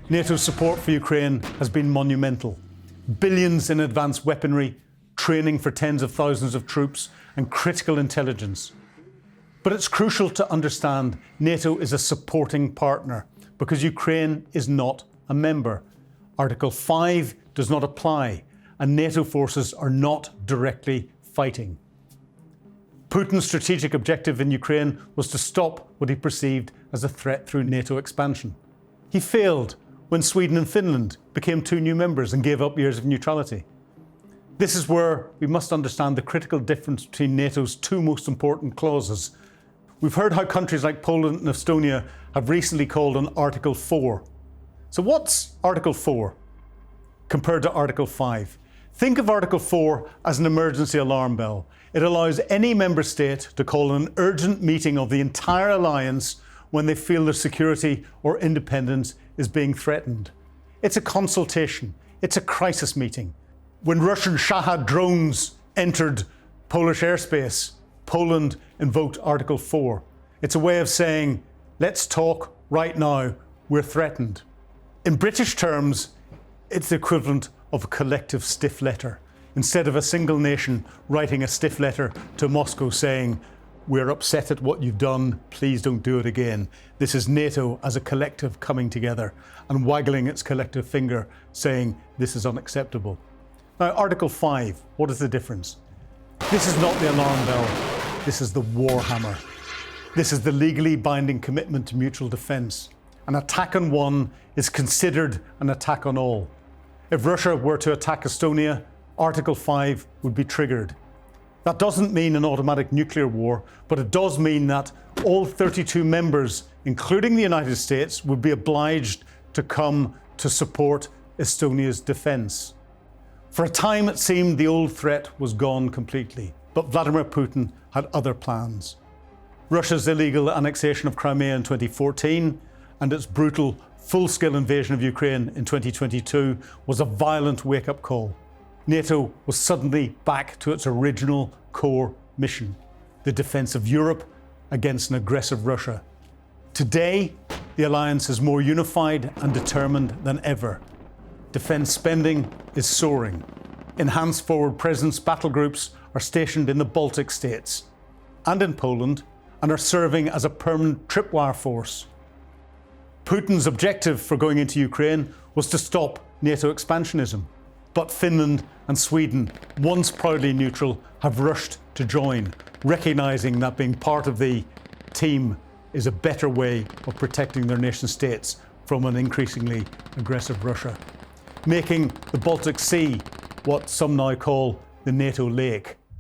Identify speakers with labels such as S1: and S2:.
S1: NATO's support for Ukraine has been monumental. Billions in advanced weaponry, training for tens of thousands of troops, and critical intelligence. But it's crucial to understand NATO is a supporting partner because Ukraine is not a member. Article 5 does not apply, and NATO forces are not directly fighting. Putin's strategic objective in Ukraine was to stop what he perceived as a threat through NATO expansion. He failed when Sweden and Finland became two new members and gave up years of neutrality. This is where we must understand the critical difference between NATO's two most important clauses. We've heard how countries like Poland and Estonia have recently called on Article 4. So what's Article 4 compared to Article 5? Think of Article 4 as an emergency alarm bell. It allows any member state to call an urgent meeting of the entire alliance when they feel their security or independence is being threatened. It's a consultation. It's a crisis meeting. When Russian Shahed drones entered Polish airspace, Poland invoked Article 4. It's a way of saying, let's talk right now, we're threatened. In British terms, it's the equivalent of a collective stiff letter. Instead of a single nation writing a stiff letter to Moscow saying, we're upset at what you've done, please don't do it again. This is NATO as a collective coming together and waggling its collective finger saying this is unacceptable. Now, Article 5, what is the difference? This is not the alarm bell, this is the war hammer. This is the legally binding commitment to mutual defence. An attack on one is considered an attack on all. If Russia were to attack Estonia, Article 5 would be triggered. That doesn't mean an automatic nuclear war, but it does mean that all 32 members, including the United States, would be obliged to come to support Estonia's defence. For a time, it seemed the old threat was gone completely, but Vladimir Putin had other plans. Russia's illegal annexation of Crimea in 2014 and its brutal, full-scale invasion of Ukraine in 2022 was a violent wake-up call. NATO was suddenly back to its original core mission, the defence of Europe against an aggressive Russia. Today, the alliance is more unified and determined than ever. Defence spending is soaring. Enhanced forward presence battle groups are stationed in the Baltic states and in Poland and are serving as a permanent tripwire force. Putin's objective for going into Ukraine was to stop NATO expansionism. But Finland and Sweden, once proudly neutral, have rushed to join, recognising that being part of the team is a better way of protecting their nation states from an increasingly aggressive Russia, making the Baltic Sea what some now call the NATO lake.